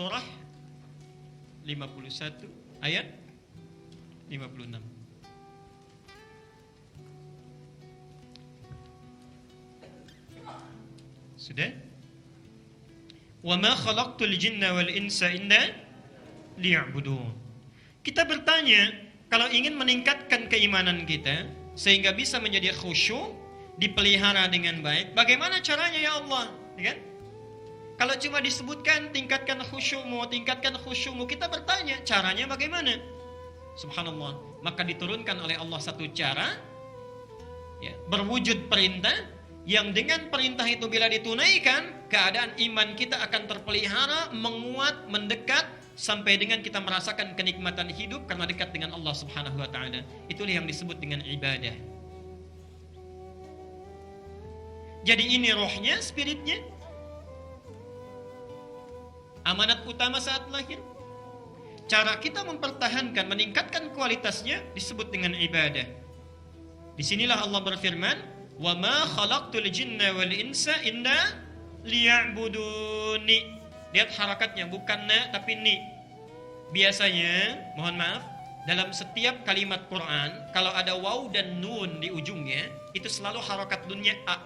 surah 51 ayat 56. Sudah? Wa ma khalaqtul jinna wal insa illa liya'budun. Kita bertanya, kalau ingin meningkatkan keimanan kita sehingga bisa menjadi khusyuk, dipelihara dengan baik, bagaimana caranya ya Allah? Ya kan? Kalau cuma disebutkan tingkatkan khusyukmu, kita bertanya caranya bagaimana? Subhanallah. Maka diturunkan oleh Allah satu cara, ya, berwujud perintah, yang dengan perintah itu bila ditunaikan, keadaan iman kita akan terpelihara, menguat, mendekat, sampai dengan kita merasakan kenikmatan hidup karena dekat dengan Allah Subhanahu wa taala. Itulah yang disebut dengan ibadah. Jadi ini rohnya, spiritnya. Amanat utama saat lahir. Cara kita mempertahankan, meningkatkan kualitasnya disebut dengan ibadah. Disinilah Allah berfirman, "Wa ma khalaqtul jinna wal insa illa liya'buduni." Lihat harakatnya, bukan na tapi ni. Biasanya, mohon maaf, dalam setiap kalimat Quran, kalau ada waw dan nun di ujungnya, itu selalu harakat nunnya a.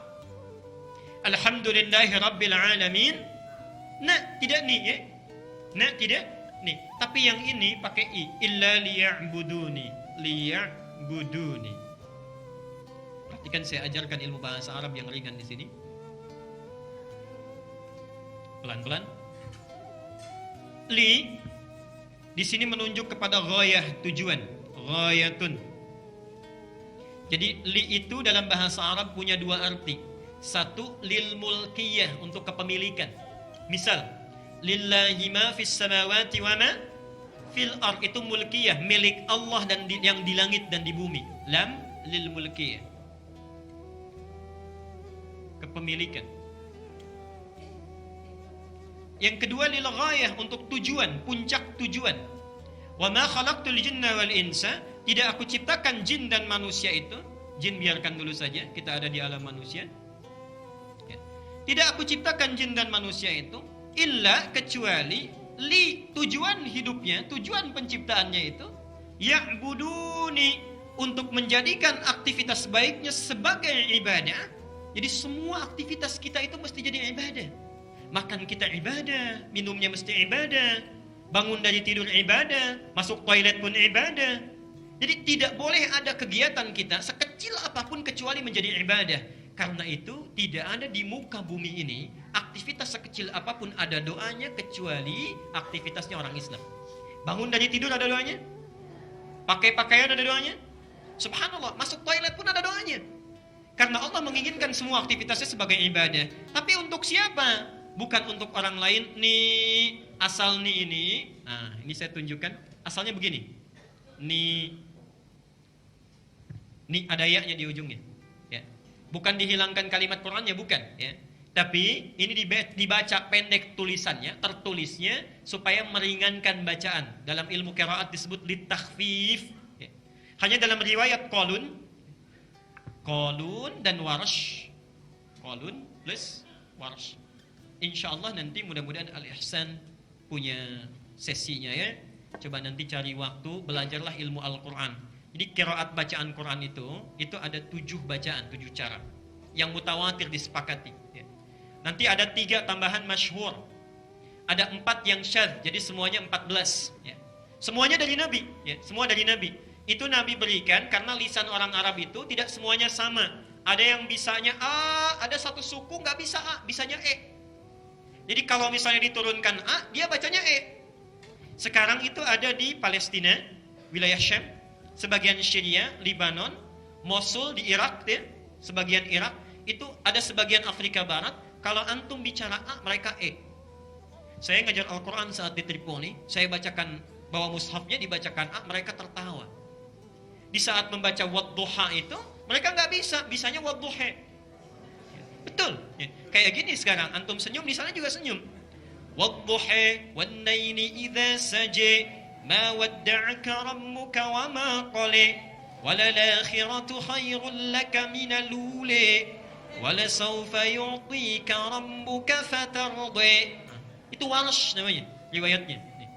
Alhamdulillahi rabbil alamin. Nah, tidak ni ya. Nah, tidak ni. Tapi yang ini pakai i. Illa liya'buduni. Liya'buduni. Perhatikan, saya ajarkan ilmu bahasa Arab yang ringan di sini. Pelan-pelan. Li di sini menunjuk kepada ghayah, tujuan. Ghayatun. Jadi li itu dalam bahasa Arab punya dua arti. Satu, lil mulkiyah, untuk kepemilikan. Misal, lillahi ma fis samawati wa ma fil ard, itu mulkiyah, milik Allah dan yang di langit dan di bumi. Lam lil mulkiyah, kepemilikan. Yang kedua, lil ghayah, untuk tujuan, puncak tujuan. Wa ma khalaqtul jinna wal insa, tidak aku ciptakan jin dan manusia itu. Jin biarkan dulu saja, kita ada di alam manusia. Tidak aku ciptakan jin dan manusia itu illa, kecuali li, tujuan hidupnya, tujuan penciptaannya itu ya'buduni, untuk menjadikan aktivitas baiknya sebagai ibadah. Jadi semua aktivitas kita itu mesti jadi ibadah. Makan kita ibadah, minumnya mesti ibadah, bangun dari tidur ibadah, masuk toilet pun ibadah. Jadi tidak boleh ada kegiatan kita sekecil apapun kecuali menjadi ibadah. Karena itu tidak ada di muka bumi ini aktivitas sekecil apapun ada doanya kecuali aktivitasnya orang Islam. Bangun dari tidur ada doanya, pakai pakaian ada doanya, subhanallah, masuk toilet pun ada doanya. Karena Allah menginginkan semua aktivitasnya sebagai ibadah. Tapi untuk siapa? Bukan untuk orang lain. Nih asal nih ini. Nah, ini saya tunjukkan. Asalnya begini. Nih ada ya-nya di ujungnya. Ya. Bukan dihilangkan kalimat Qur'annya, bukan. Ya. Tapi ini dibaca pendek tulisannya, tertulisnya supaya meringankan bacaan. Dalam ilmu qiraat disebut litakhfif. Ya. Hanya dalam riwayat Qalun dan Warsh. Qalun plus Warsh. InsyaAllah nanti mudah-mudahan Al-Ihsan punya sesinya ya. Coba nanti cari waktu, belajarlah ilmu Al-Quran. Jadi qiraat bacaan Quran itu ada 7 bacaan, 7 cara. Yang mutawatir disepakati ya. Nanti ada 3 tambahan masyhur. Ada 4 yang syadz, jadi semuanya 14 ya. Semuanya dari Nabi ya, semua dari Nabi. Itu Nabi berikan karena lisan orang Arab itu tidak semuanya sama. Ada yang bisanya A, ada satu suku nggak bisa A, bisanya E. Jadi kalau misalnya diturunkan A, dia bacanya E. Sekarang itu ada di Palestina, wilayah Syam, sebagian Syria, Lebanon, Mosul di Irak ya, sebagian Irak, itu ada sebagian Afrika Barat, kalau antum bicara A, mereka E. Saya ngajar Al-Quran saat di Tripoli, saya bacakan bawa mushafnya, dibacakan A, mereka tertawa. Di saat membaca wadduha itu, mereka nggak bisa, bisanya wadduha. Betul. Ya. Kayak gini sekarang, antum senyum, di sana juga senyum. Wadduha, wan-naili idza saja, ma wadda'aka rabbuka wa ma qala, walal-akhiratu khairul laka minal ula, walasawfa yu'tika rabbuka fatarda. Itu Warsh namanya. riwayatnya. Nih.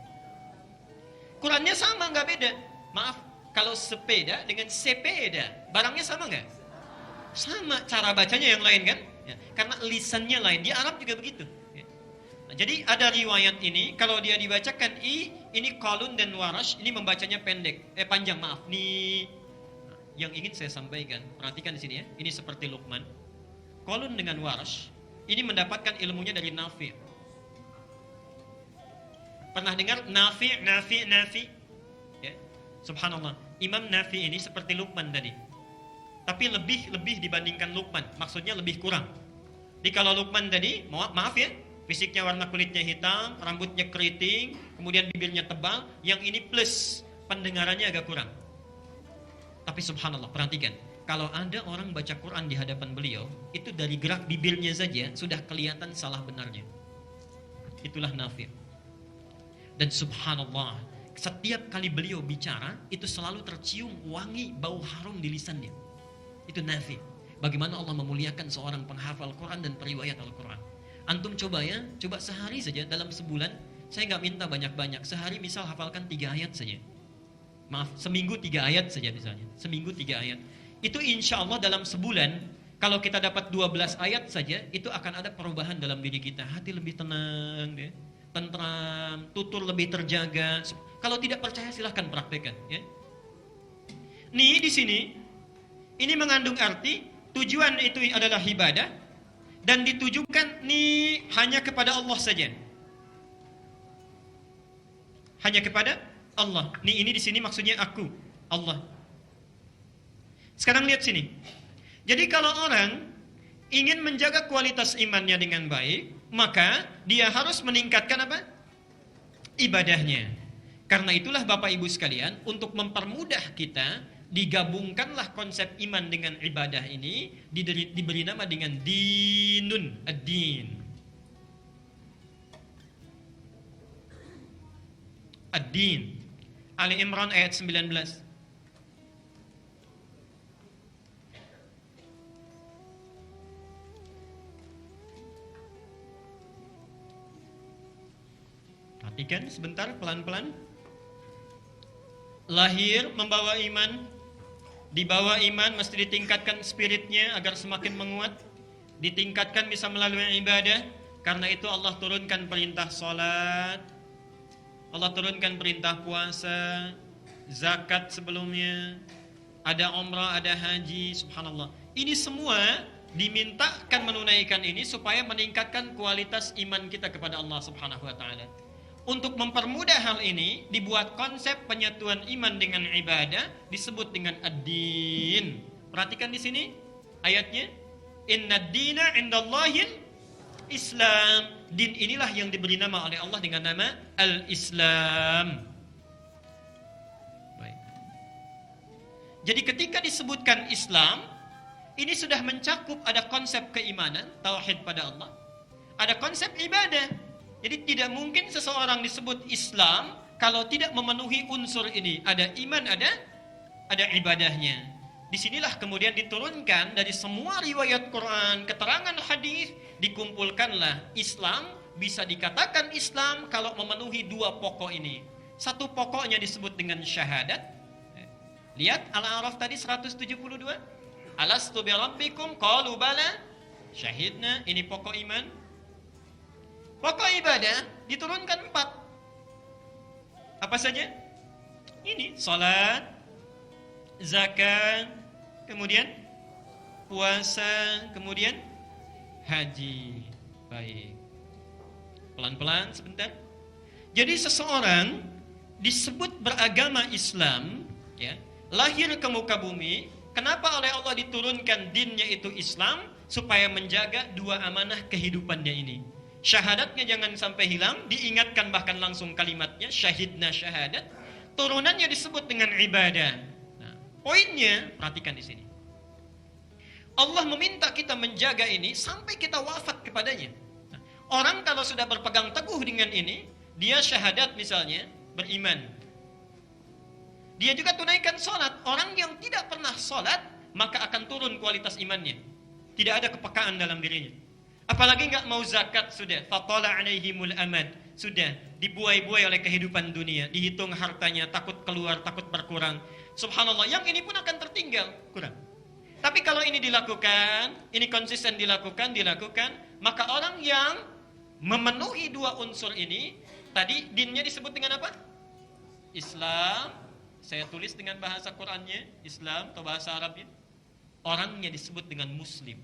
Qurannya sama, nggak beda. Maaf, kalau sepeda dengan sepeda, barangnya sama nggak? Sama, cara bacanya yang lain kan? Ya, karena lisannya lain. Di Arab juga begitu. Ya. Nah, jadi ada riwayat ini, kalau dia dibacakan ini Qalun dan Warash, ini membacanya panjang, maaf. Nih, yang ingin saya sampaikan, perhatikan di sini ya. Ini seperti Luqman. Qalun dengan Warash, ini mendapatkan ilmunya dari Nafi'. Pernah dengar Nafi'? Ya. Subhanallah. Imam Nafi' ini seperti Luqman tadi. Tapi lebih dibandingkan Luqman. Maksudnya lebih kurang. Jadi kalau Luqman tadi, maaf ya, fisiknya warna kulitnya hitam, rambutnya keriting, kemudian bibirnya tebal, yang ini plus, pendengarannya agak kurang. Tapi subhanallah, perhatikan. Kalau ada orang baca Quran di hadapan beliau, itu dari gerak bibirnya saja sudah kelihatan salah benarnya. Itulah Nafi'. Dan subhanallah, setiap kali beliau bicara, itu selalu tercium wangi bau harum di lisannya. Itu Nafi'. Bagaimana Allah memuliakan seorang penghafal Quran dan periwayat Al-Quran. Antum coba ya, coba sehari saja dalam sebulan, saya nggak minta banyak-banyak. Sehari misal hafalkan 3 ayat saja. Maaf, seminggu 3 ayat saja misalnya. Seminggu 3 ayat. Itu insya Allah dalam sebulan, kalau kita dapat 12 ayat saja, itu akan ada perubahan dalam diri kita. Hati lebih tenang, ya. Tentram, tutur lebih terjaga. Kalau tidak percaya silahkan praktekkan. Ya. Nih di sini, ini mengandung arti tujuan itu adalah ibadah dan ditujukan nih hanya kepada Allah saja. Hanya kepada Allah. Nih ini di sini maksudnya aku, Allah. Sekarang lihat sini. Jadi kalau orang ingin menjaga kualitas imannya dengan baik, maka dia harus meningkatkan apa? Ibadahnya. Karena itulah Bapak Ibu sekalian, untuk mempermudah kita, digabungkanlah konsep iman dengan ibadah ini, diberi nama dengan dinun, ad-din. Ad-din. Ali Imran ayat 19. Perhatikan sebentar, pelan-pelan. Lahir membawa iman, dibawa iman mesti ditingkatkan spiritnya agar semakin menguat, ditingkatkan bisa melalui ibadah. Karena itu Allah turunkan perintah salat, Allah turunkan perintah puasa, zakat sebelumnya, ada umrah, ada haji, subhanallah. Ini semua dimintakan menunaikan ini supaya meningkatkan kualitas iman kita kepada Allah subhanahu wa ta'ala. Untuk mempermudah hal ini, dibuat konsep penyatuan iman dengan ibadah disebut dengan ad-din. Perhatikan di sini ayatnya, Inna ad-dina indallahil Islam. Din inilah yang diberi nama oleh Allah dengan nama Al-Islam. Baik. Jadi ketika disebutkan Islam, ini sudah mencakup ada konsep keimanan, tauhid pada Allah, ada konsep ibadah. Jadi tidak mungkin seseorang disebut Islam kalau tidak memenuhi unsur ini. Ada iman, ada ibadahnya. Disinilah kemudian diturunkan dari semua riwayat Quran, keterangan hadis, dikumpulkanlah Islam. Bisa dikatakan Islam kalau memenuhi 2 pokok ini. Satu pokoknya disebut dengan syahadat. Lihat Al-A'raf tadi 172. Alastu bi rabbikum qalu bala syahidna. Ini pokok iman. Pokok ibadah diturunkan 4. Apa saja? Ini salat, zakat, kemudian puasa, kemudian haji. Baik. Pelan-pelan sebentar. Jadi seseorang disebut beragama Islam, ya, lahir ke muka bumi. Kenapa oleh Allah diturunkan dinnya itu Islam? Supaya menjaga 2 amanah kehidupannya ini. Syahadatnya jangan sampai hilang, diingatkan bahkan langsung kalimatnya, syahidna syahadat. Turunannya disebut dengan ibadah. Nah, poinnya, perhatikan di sini. Allah meminta kita menjaga ini sampai kita wafat kepadanya. Nah, orang kalau sudah berpegang teguh dengan ini, dia syahadat misalnya, beriman. Dia juga tunaikan sholat. Orang yang tidak pernah sholat, maka akan turun kualitas imannya. Tidak ada kepekaan dalam dirinya. Apalagi nggak mau zakat sudah, fatala alaihimul amad, sudah dibuai-buai oleh kehidupan dunia, dihitung hartanya, takut keluar, takut berkurang. Subhanallah, yang ini pun akan tertinggal, kurang. Tapi kalau ini dilakukan, ini konsisten dilakukan, maka orang yang memenuhi dua unsur ini, tadi dinnya disebut dengan apa? Islam, saya tulis dengan bahasa Qur'annya, Islam atau bahasa Arabnya. Orangnya disebut dengan Muslim.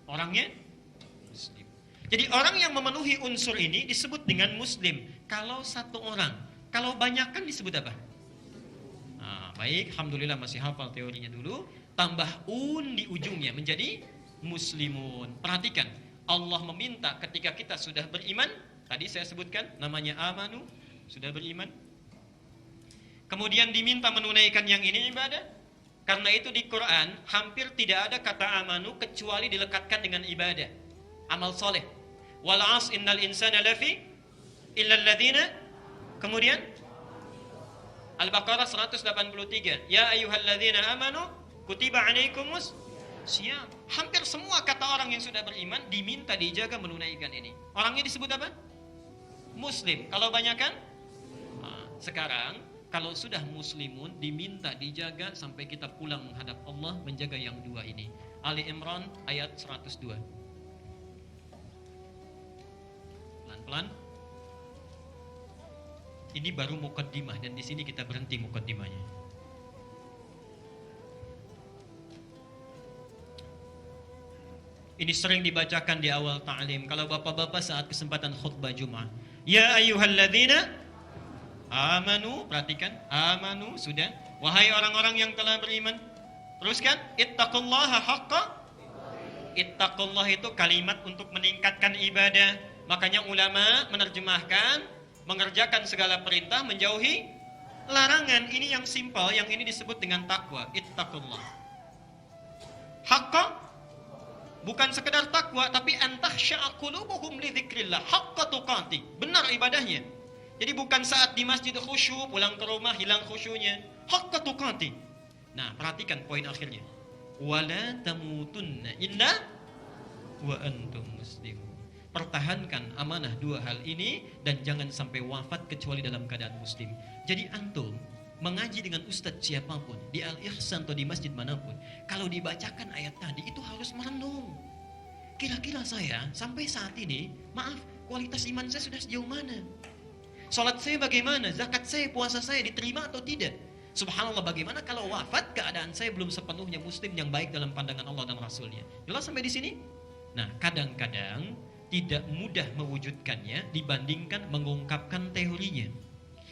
Orangnya Muslim. Jadi orang yang memenuhi unsur ini disebut dengan Muslim. Kalau satu orang, kalau banyak kan disebut apa? Nah, baik, alhamdulillah masih hafal teorinya dulu. Tambah di ujungnya menjadi muslimun. Perhatikan, Allah meminta ketika kita sudah beriman, tadi saya sebutkan namanya amanu, sudah beriman. Kemudian diminta menunaikan yang ini ibadah. Karena itu di Quran hampir tidak ada kata amanu kecuali dilekatkan dengan ibadah, amal soleh. Wal 'as innal insana lafi illa alladziina. Kemudian Al-Baqarah 183. Ya ayyuhalladzina amanu kutiba 'alaikumus syiyam. Hampir semua kata orang yang sudah beriman diminta dijaga menunaikan ini. Orangnya disebut apa? Muslim. Kalau banyak kan? Nah, sekarang kalau sudah muslimun diminta dijaga sampai kita pulang menghadap Allah menjaga yang dua ini. Ali Imran ayat 102. Pelan-pelan. Ini baru mukaddimah dan di sini kita berhenti mukaddimahnya. Ini sering dibacakan di awal ta'lim kalau bapak-bapak saat kesempatan khutbah Jumat. Ya ayyuhalladzina amanu, perhatikan, amanu sudah. Wahai orang-orang yang telah beriman. Teruskan, ittaqullaha haqqa. Ittaqullah itu kalimat untuk meningkatkan ibadah. Makanya ulama menerjemahkan mengerjakan segala perintah, menjauhi larangan. Ini yang simpel, yang ini disebut dengan takwa. Ittaqullah. Haqqa bukan sekedar takwa, tapi antahsya'a qulubuhum li dzikrillah haqqa tuqati. Benar ibadahnya. Jadi bukan saat di masjid khusyuk, pulang ke rumah hilang khusyuknya. Haqqa tuqati. Nah, perhatikan poin akhirnya. Wala tamutunna illa wa antum muslimun. Pertahankan amanah dua hal ini dan jangan sampai wafat kecuali dalam keadaan muslim. Jadi antum mengaji dengan ustadz siapapun di Al-Ihsan atau di masjid manapun, kalau dibacakan ayat tadi itu harus merenung. Kira-kira saya sampai saat ini, maaf, kualitas iman saya sudah sejauh mana? Salat saya bagaimana? Zakat saya, puasa saya diterima atau tidak? Subhanallah, bagaimana kalau wafat keadaan saya belum sepenuhnya muslim yang baik dalam pandangan Allah dan Rasulnya? Jelas sampai di sini? Nah, kadang-kadang tidak mudah mewujudkannya dibandingkan mengungkapkan teorinya.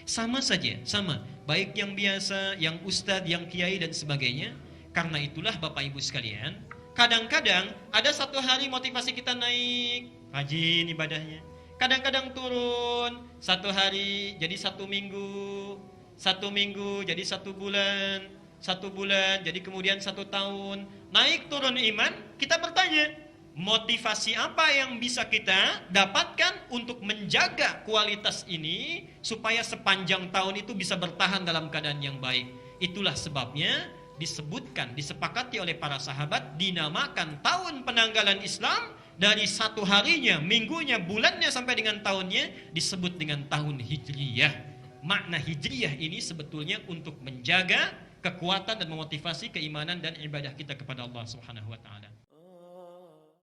Sama saja, sama. Baik yang biasa, yang ustadz, yang kiai dan sebagainya. Karena itulah Bapak Ibu sekalian, kadang-kadang ada satu hari motivasi kita naik, rajin ibadahnya. Kadang-kadang turun, satu hari jadi satu minggu jadi satu bulan jadi kemudian satu tahun. Naik turun iman, kita bertanya, motivasi apa yang bisa kita dapatkan untuk menjaga kualitas ini supaya sepanjang tahun itu bisa bertahan dalam keadaan yang baik. Itulah sebabnya disebutkan, disepakati oleh para sahabat, dinamakan tahun penanggalan Islam dari satu harinya, minggunya, bulannya sampai dengan tahunnya disebut dengan tahun Hijriyah. Makna Hijriyah ini sebetulnya untuk menjaga kekuatan dan memotivasi keimanan dan ibadah kita kepada Allah Subhanahu wa taala.